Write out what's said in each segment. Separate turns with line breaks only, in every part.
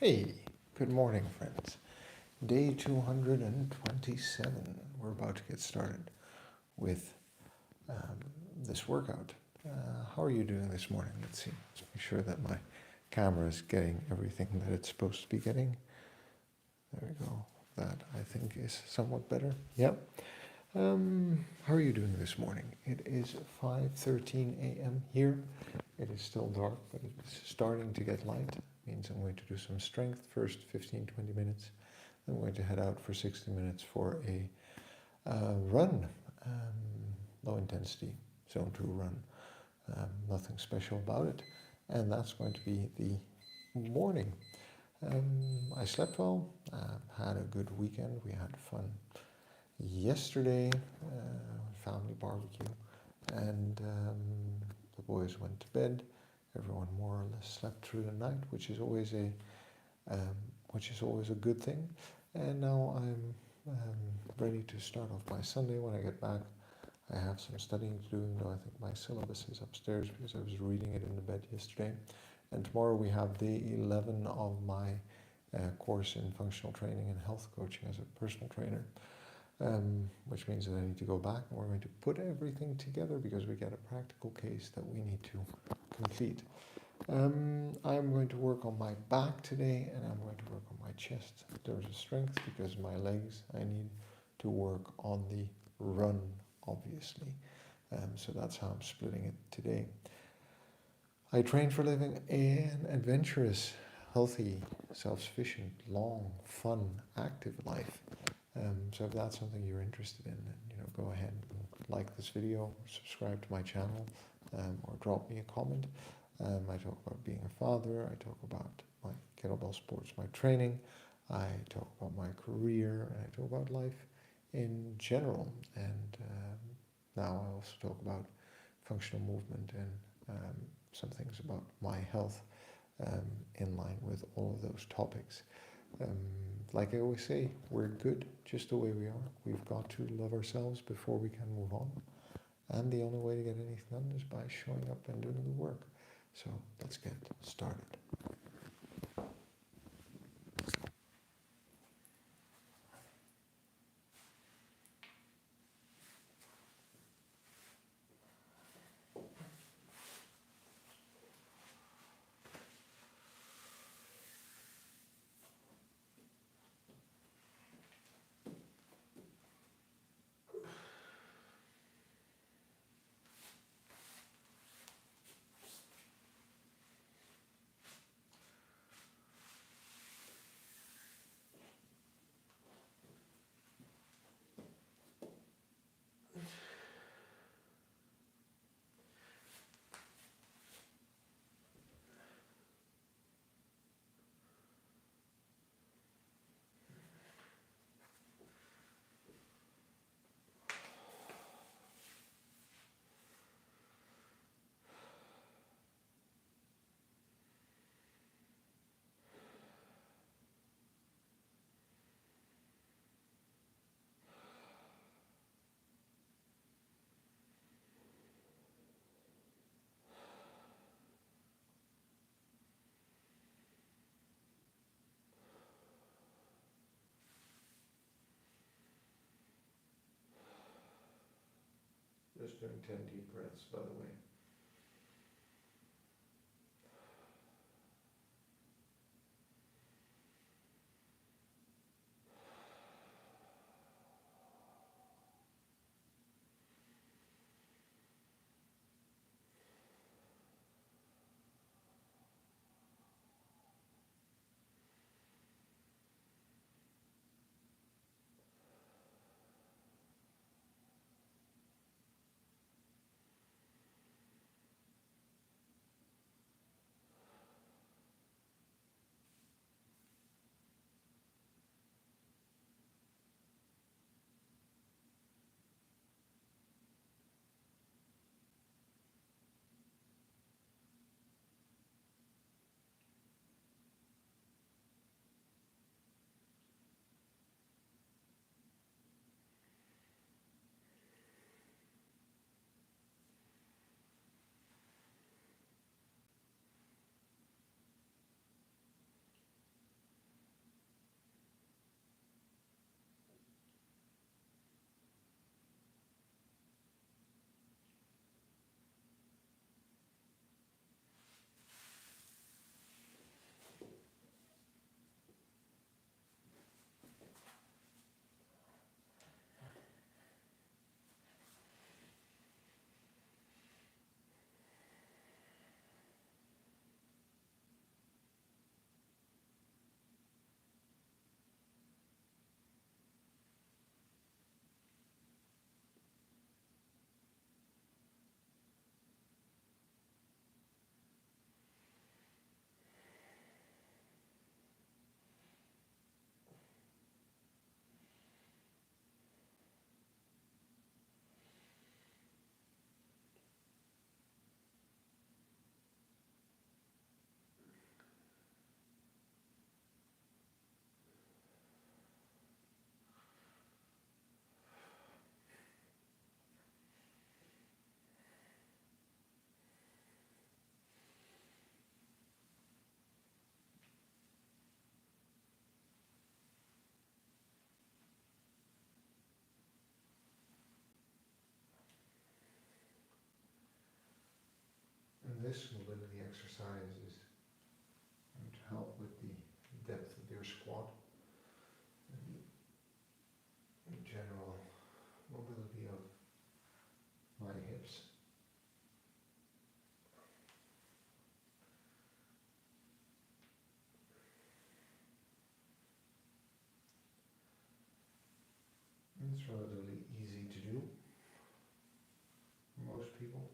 Hey, good morning, friends. Day 227. We're about to get started with this workout. How are you doing this morning? Let's see. Let's make sure that my camera is getting everything that it's supposed to be getting. There we go. That I think is somewhat better. Yep. How are you doing this morning? It is 5:13 a.m. here. It is still dark, but it's starting to get light. Means I'm going to do some strength first, 15-20 minutes. I'm going to head out for 60 minutes for a run, low intensity, zone 2 run. Nothing special about it. And that's going to be the morning. I slept well, had a good weekend. We had fun yesterday, family barbecue, and the boys went to bed. Everyone more or less slept through the night, which is always a good thing. And now I'm ready to start off my Sunday. When I get back, I have some studying to do, even though I think my syllabus is upstairs because I was reading it in the bed yesterday. And tomorrow we have day 11 of my course in functional training and health coaching as a personal trainer. Which means that I need to go back and we're going to put everything together because we get a practical case that we need to complete. I'm going to work on my back today and I'm going to work on my chest. There's a strength because my legs, I need to work on the run, obviously. So that's how I'm splitting it today. I train for living an adventurous, healthy, self-sufficient, long, fun, active life. So if that's something you're interested in, then go ahead and like this video, subscribe to my channel, or drop me a comment. I talk about being a father, I talk about my kettlebell sports, my training, I talk about my career, and I talk about life in general. And now I also talk about functional movement and some things about my health in line with all of those topics. Like I always say, we're good just the way we are. We've got to love ourselves before we can move on. And the only way to get anything done is by showing up and doing the work. So let's get started. Just doing 10 deep breaths, by the way. this mobility exercise is going to help with the depth of your squat and the general mobility of my hips. It's relatively easy to do for most people.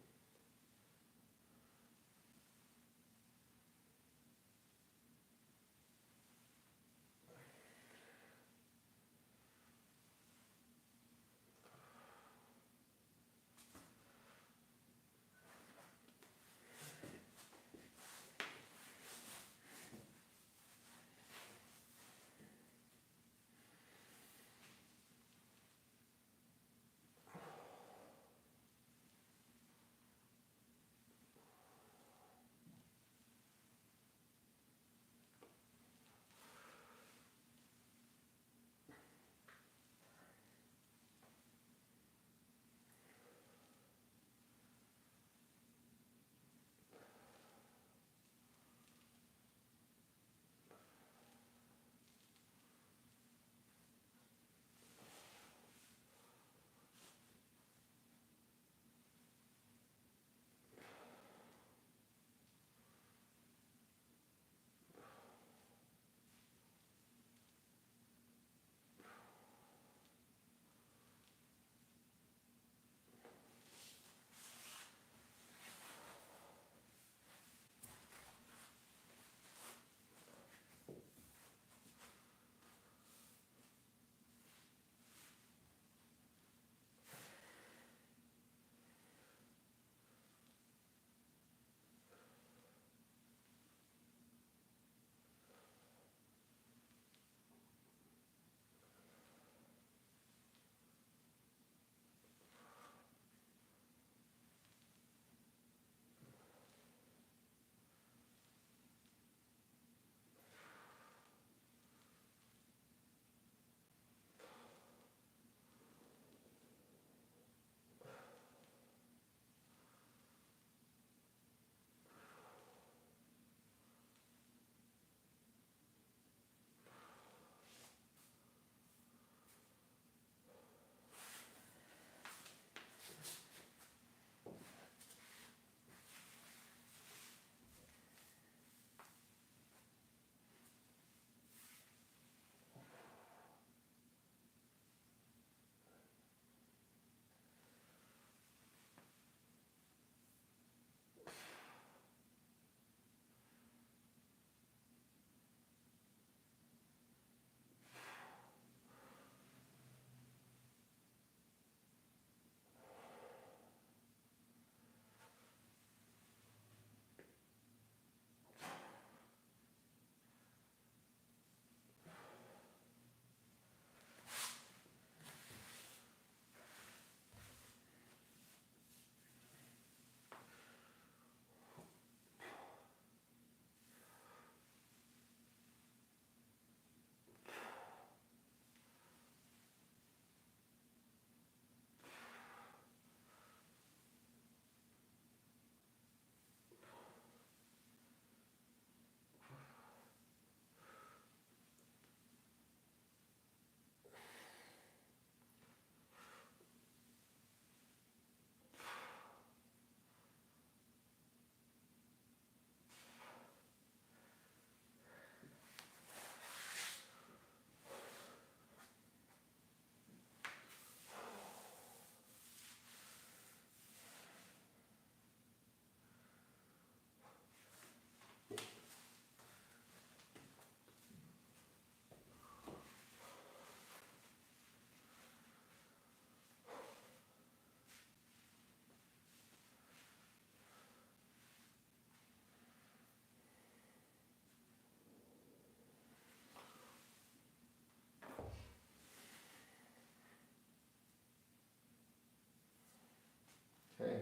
Okay.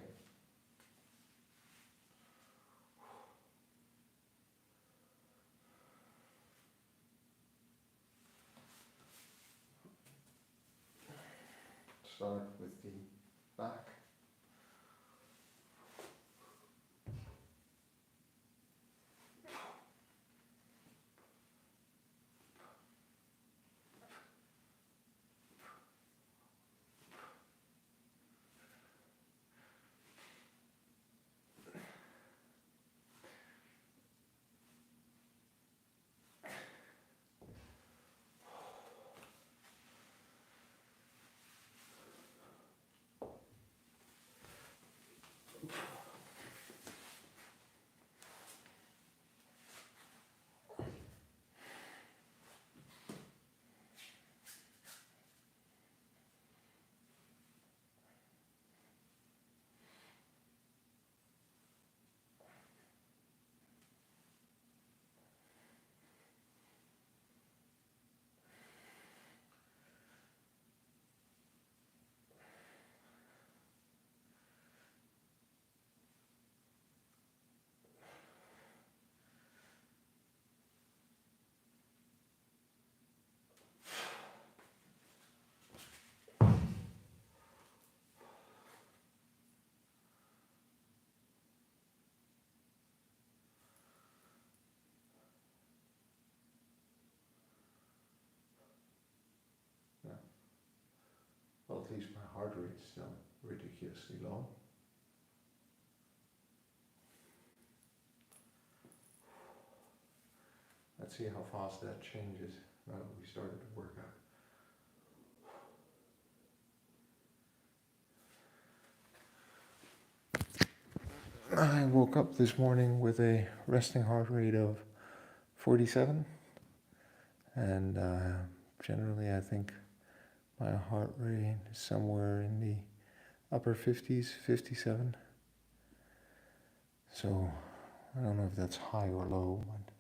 Start with the back. least my heart rate is still ridiculously low. Let's see how fast that changes now that we started to work out. I woke up this morning with a resting heart rate of 47, and generally I think my heart rate is somewhere in the upper 50s, 57. So I don't know if that's high or low, but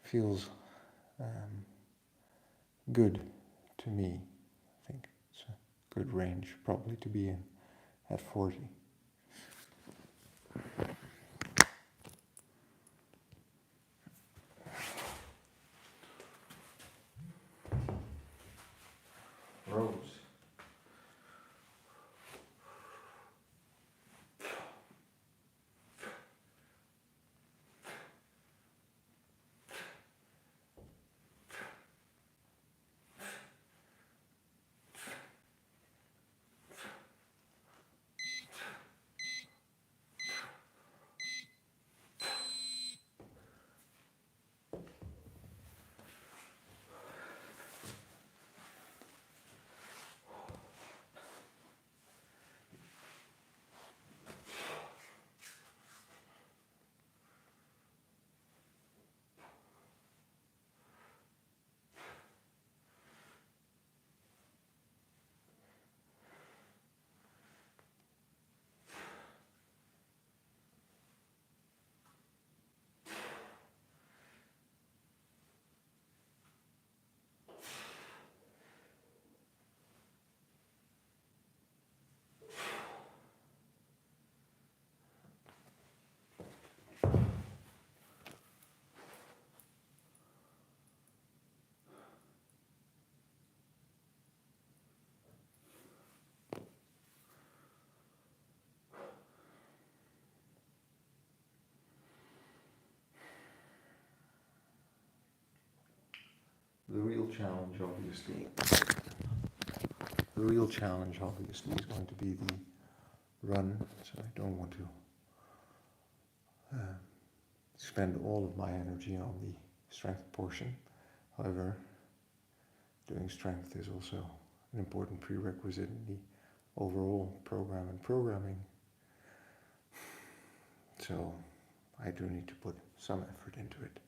feels good to me. I think it's a good range probably to be in at 40. Rose. The real challenge, obviously, is going to be the run. So I don't want to spend all of my energy on the strength portion. However, doing strength is also an important prerequisite in the overall program and programming. So I do need to put some effort into it.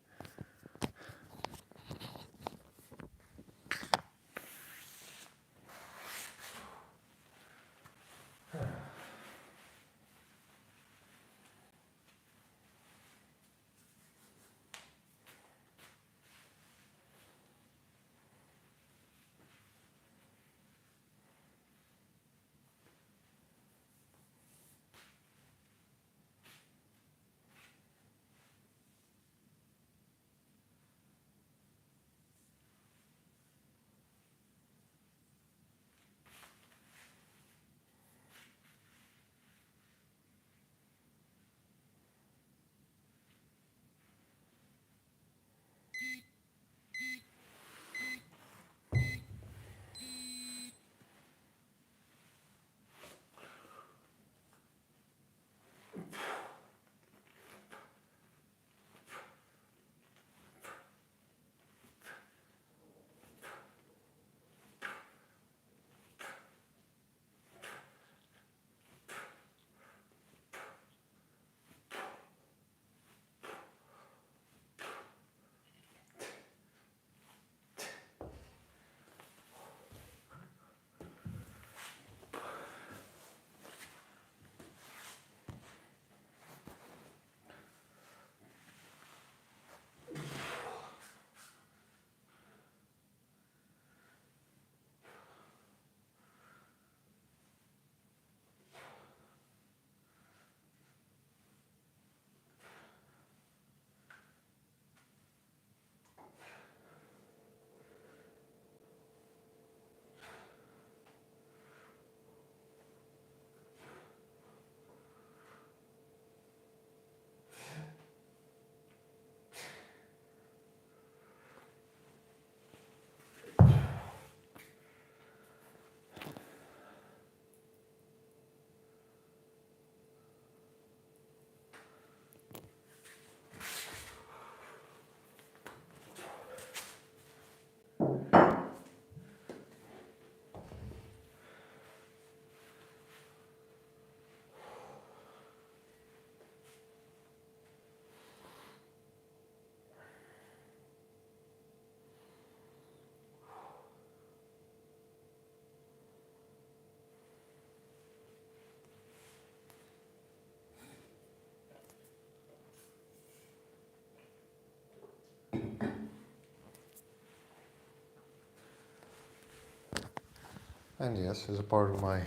And yes, as a part of my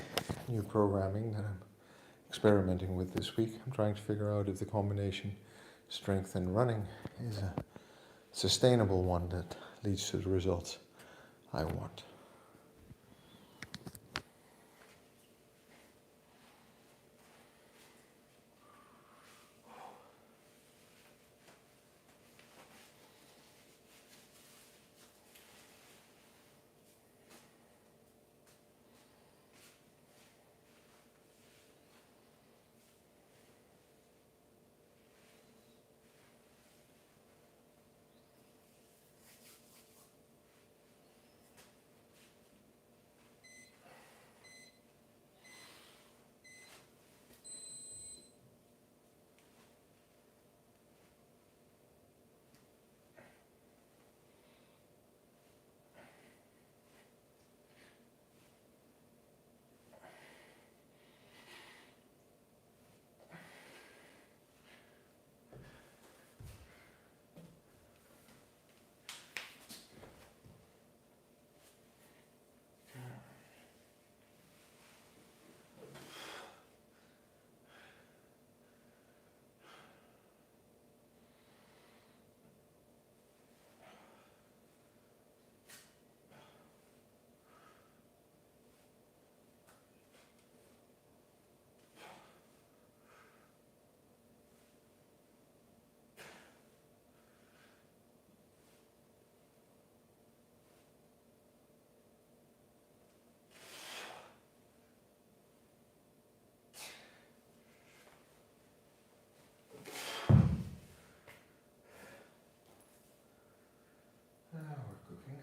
new programming that I'm experimenting with this week, I'm trying to figure out if the combination strength and running is a sustainable one that leads to the results I want. Now we're cooking.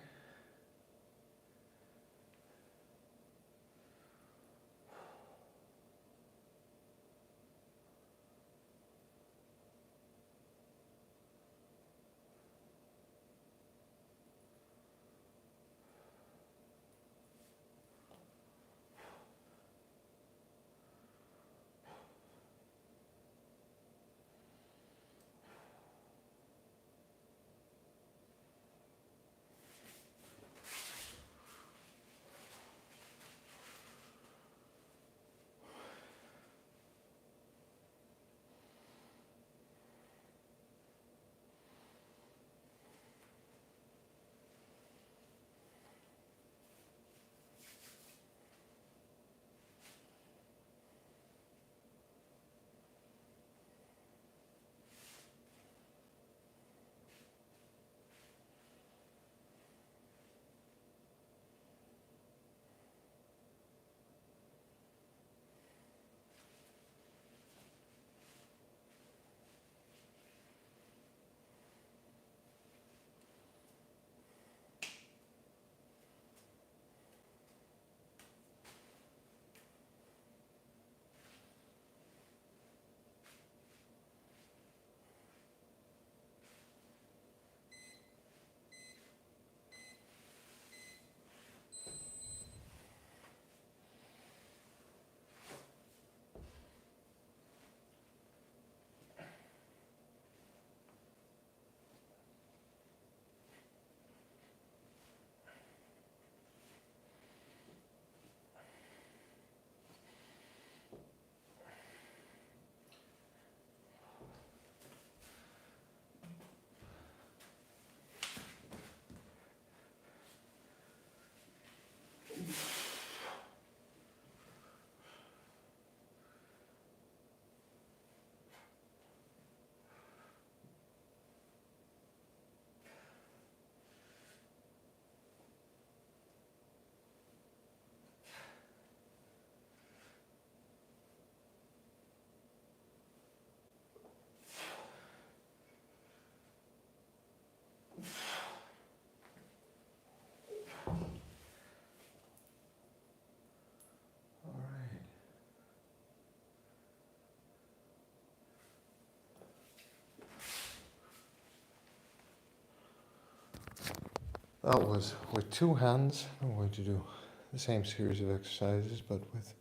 That was with two hands. I'm going to do the same series of exercises, but with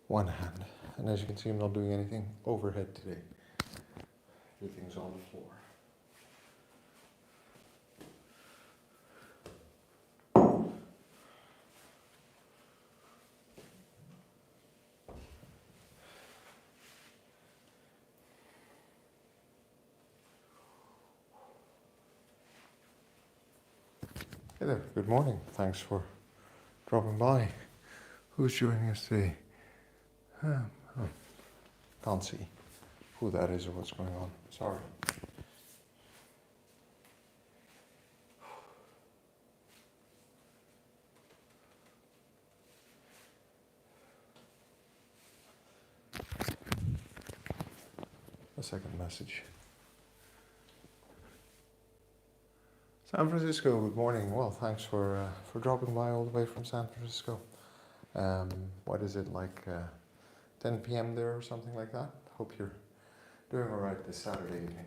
one hand. And as you can see, I'm not doing anything overhead today. Everything's on the floor. Hey there, good morning. Thanks for dropping by. Who's joining us today? Oh, can't see who that is or what's going on. Sorry. A second message. San Francisco, good morning. Well, thanks for dropping by all the way from San Francisco. What is it, like 10 p.m. there or something like that? Hope you're doing all right this Saturday evening.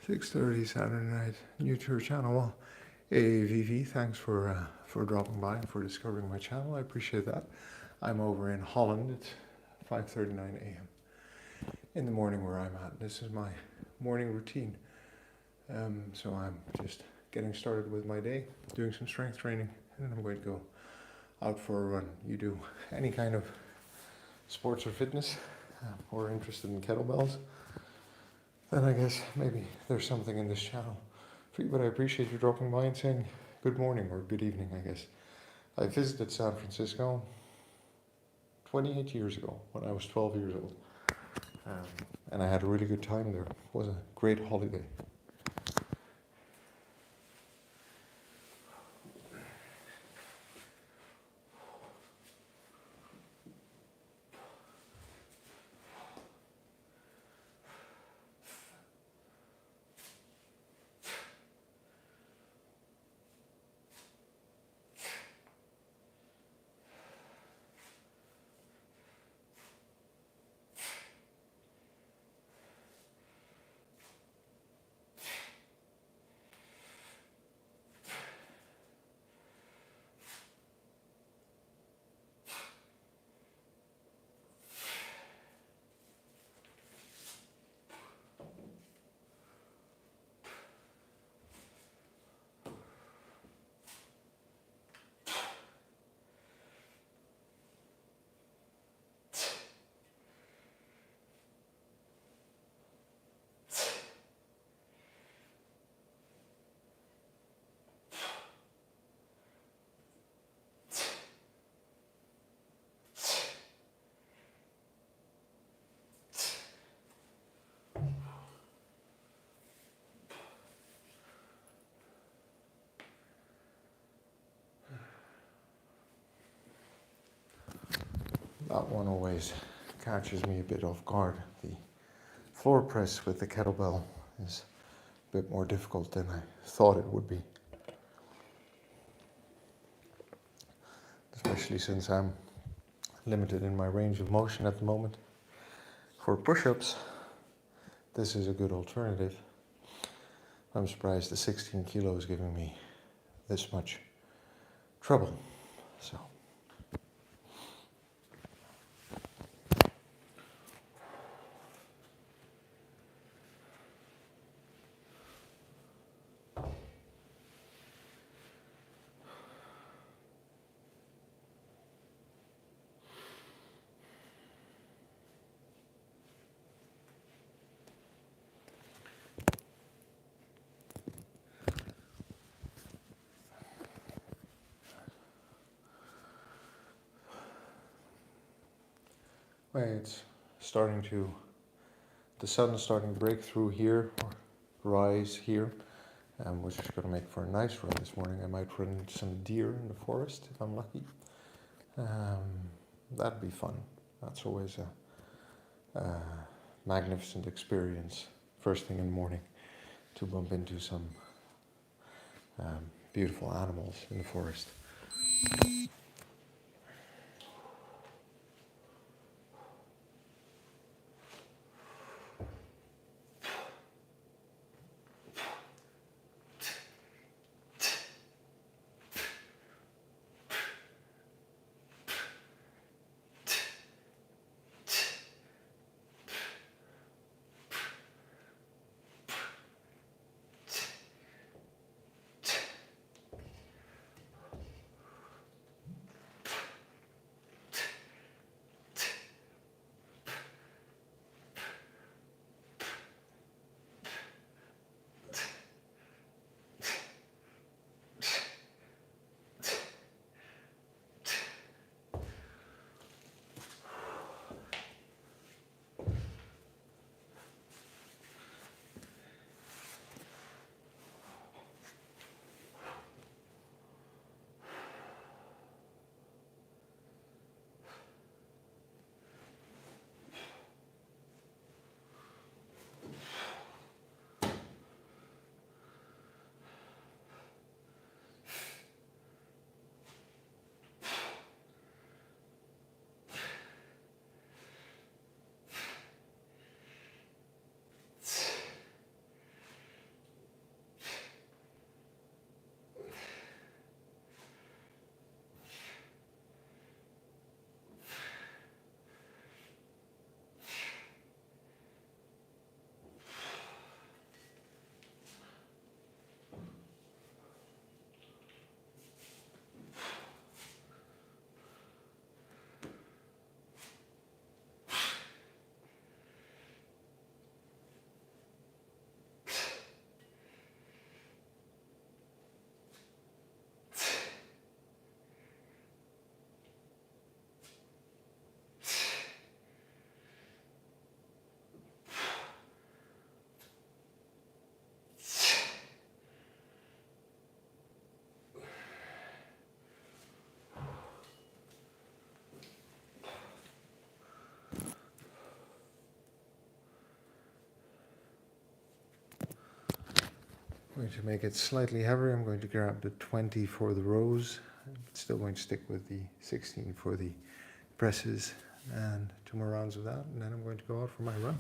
$6:30 Saturday night, new to your channel. Well, hey Vivi, thanks for dropping by and for discovering my channel. I appreciate that. I'm over in Holland. It's 5:39 a.m. in the morning where I'm at. This is my morning routine. So I'm just getting started with my day, doing some strength training, and then I'm going to go out for a run. You do any kind of sports or fitness, or interested in kettlebells, then I guess maybe there's something in this channel for you. But I appreciate you dropping by and saying good morning or good evening, I guess. I visited San Francisco 28 years ago when I was 12 years old. And I had a really good time there. It was a great holiday. That one always catches me a bit off guard. The floor press with the kettlebell is a bit more difficult than I thought it would be. Especially since I'm limited in my range of motion at the moment. For push-ups, this is a good alternative. I'm surprised the 16 kilo is giving me this much trouble. So. Well, it's starting to the sun is starting to break through here, or rise here, which is going to make for a nice run this morning. I might run into some deer in the forest if I'm lucky. That'd be fun. That's always a magnificent experience, first thing in the morning, to bump into some beautiful animals in the forest. I'm going to make it slightly heavier. I'm going to grab the 20 for the rows. I'm still going to stick with the 16 for the presses and 2 more rounds of that, and then I'm going to go out for my run.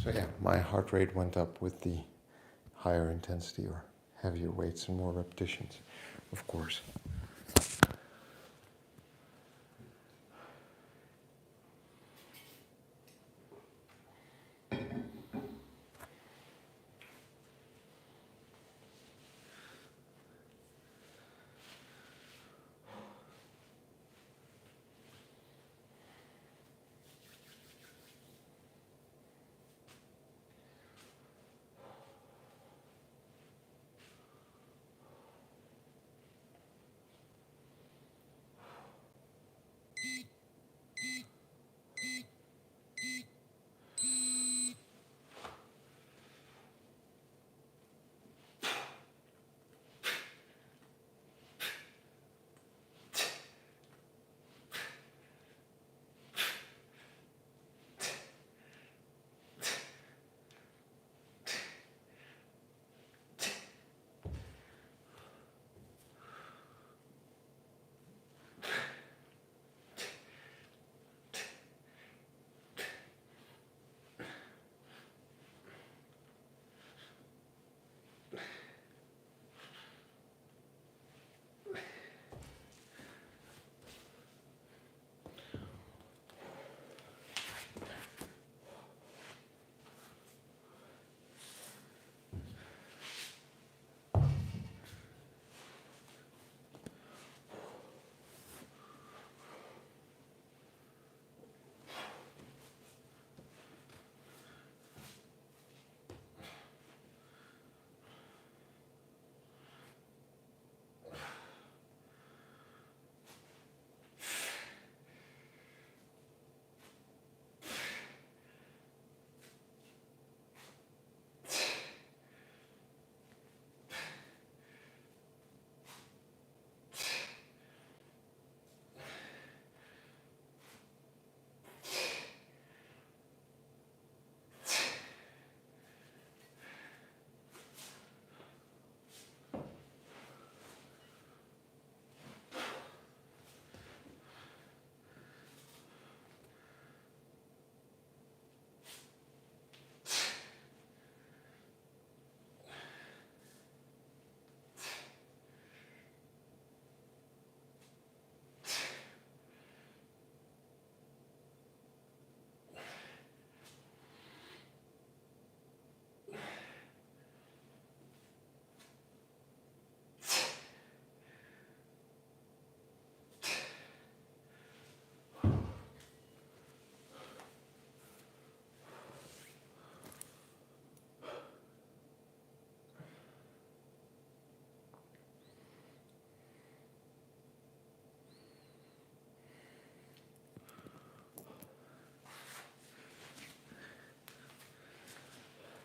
So yeah, my heart rate went up with the higher intensity or heavier weights and more repetitions, of course.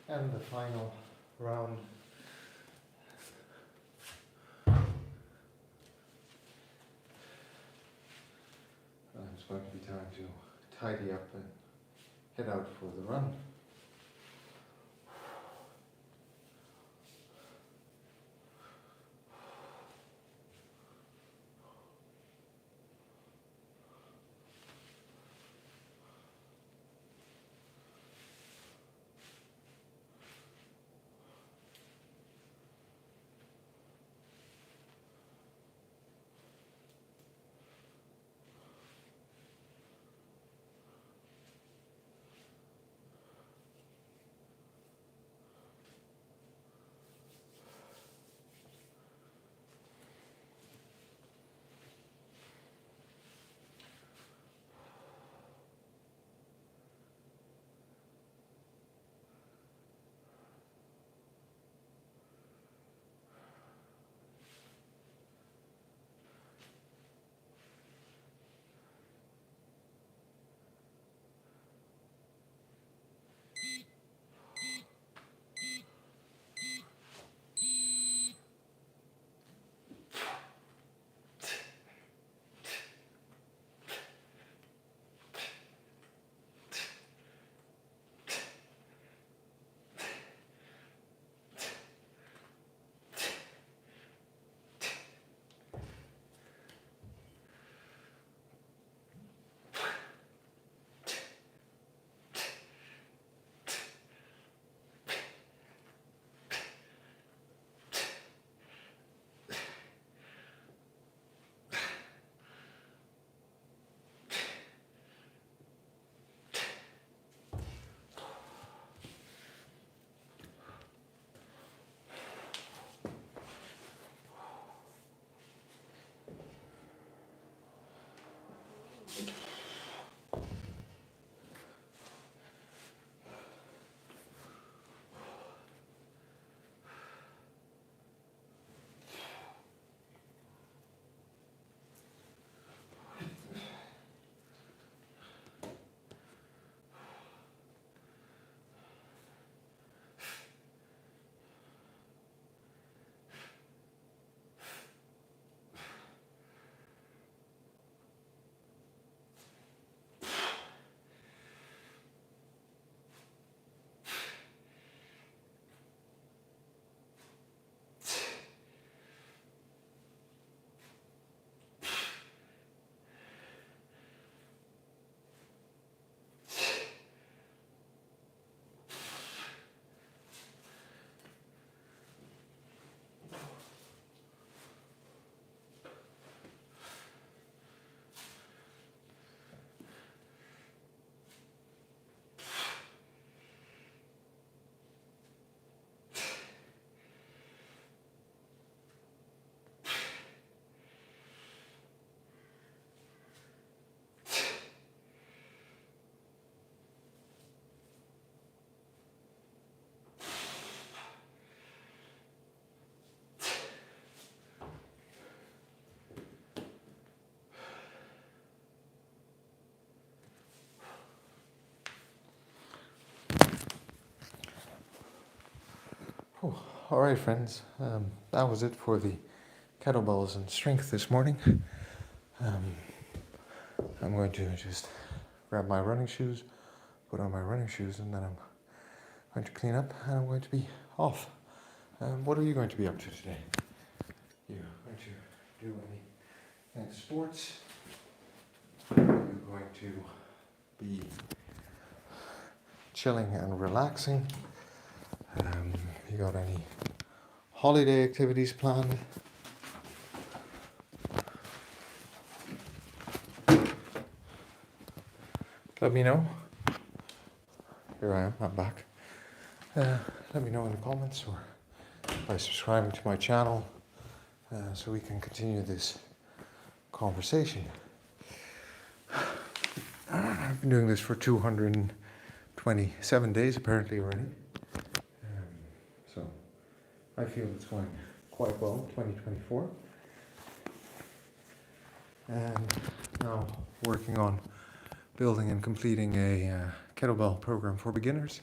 And the final round. It's going to be time to tidy up and head out for the run. Oh, all right, friends. That was it for the kettlebells and strength this morning. I'm going to just grab my running shoes, put on my running shoes, and then I'm going to clean up and I'm going to be off. What are you going to be up to today? You're going to do any sports? Are you going to be chilling and relaxing? You got any holiday activities planned? Let me know. Here I am, I'm back. Let me know in the comments or by subscribing to my channel so we can continue this conversation. I've been doing this for 227 days apparently already. So I feel it's going quite well in 2024. And now working on building and completing a kettlebell program for beginners.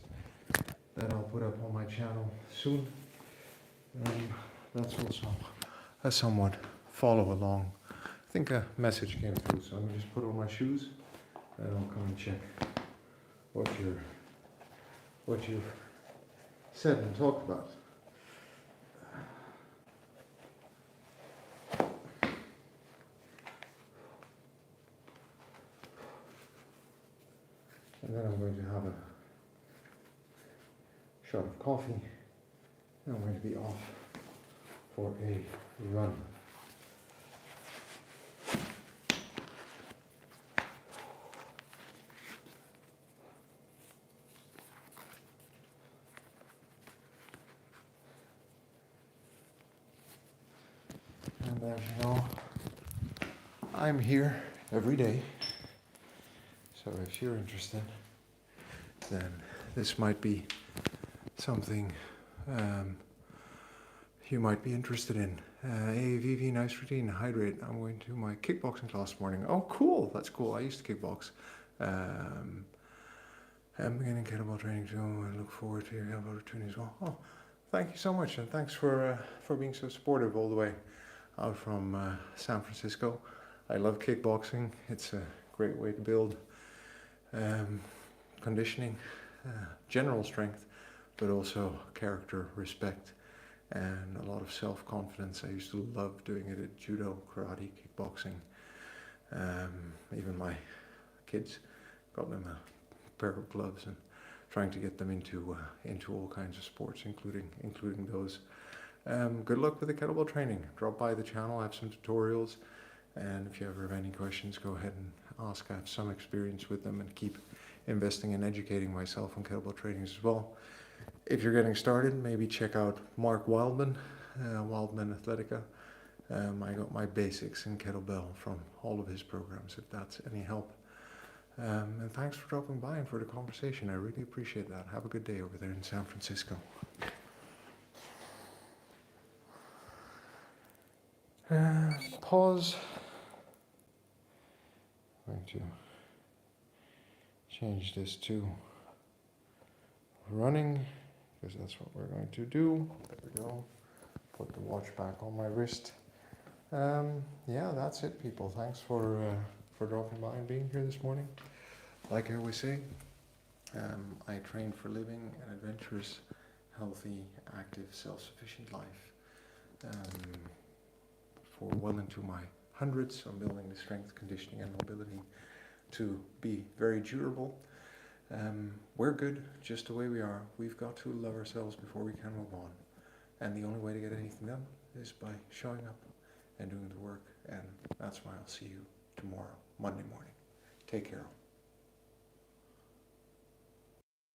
that I'll put up on my channel soon. That's also a somewhat follow along. I think a message came through, so I'm gonna just put on my shoes and I'll come and check what you've said and talked about. And then I'm going to have a shot of coffee, and I'm going to be off for a run. And as you know, I'm here every day. So if you're interested, then this might be something you might be interested in. Hey, Vivi, nice routine, hydrate. I'm going to my kickboxing class this morning. Oh, cool, that's cool. I used to kickbox. I'm beginning kettlebell training too. I look forward to your kettlebell routine as well. Oh, thank you so much, and thanks for being so supportive all the way out from San Francisco. I love kickboxing. It's a great way to build conditioning, general strength, but also character, respect, and a lot of self-confidence. I used to love doing it at judo, karate, kickboxing. Even my kids, got them a pair of gloves and trying to get them into all kinds of sports, including those. Good luck with the kettlebell training. Drop by the channel, I have some tutorials, and if you ever have any questions, go ahead and ask. I have some experience with them and keep investing and educating myself on kettlebell trainings as well. If you're getting started, maybe check out Mark Wildman, Wildman Athletica. I got my basics in kettlebell from all of his programs, if that's any help. And thanks for dropping by and for the conversation. I really appreciate that. Have a good day over there in San Francisco. Pause. I'm going to change this to running, because that's what we're going to do. There we go. Put the watch back on my wrist. Yeah, that's it, people. Thanks for dropping by and being here this morning. Like I always say, I train for living an adventurous, healthy, active, self-sufficient life. For well into my hundreds, I'm building the strength, conditioning, and mobility to be very durable. We're good just the way we are. We've got to love ourselves before we can move on. And the only way to get anything done is by showing up and doing the work. And that's why I'll see you tomorrow, Monday morning. Take care.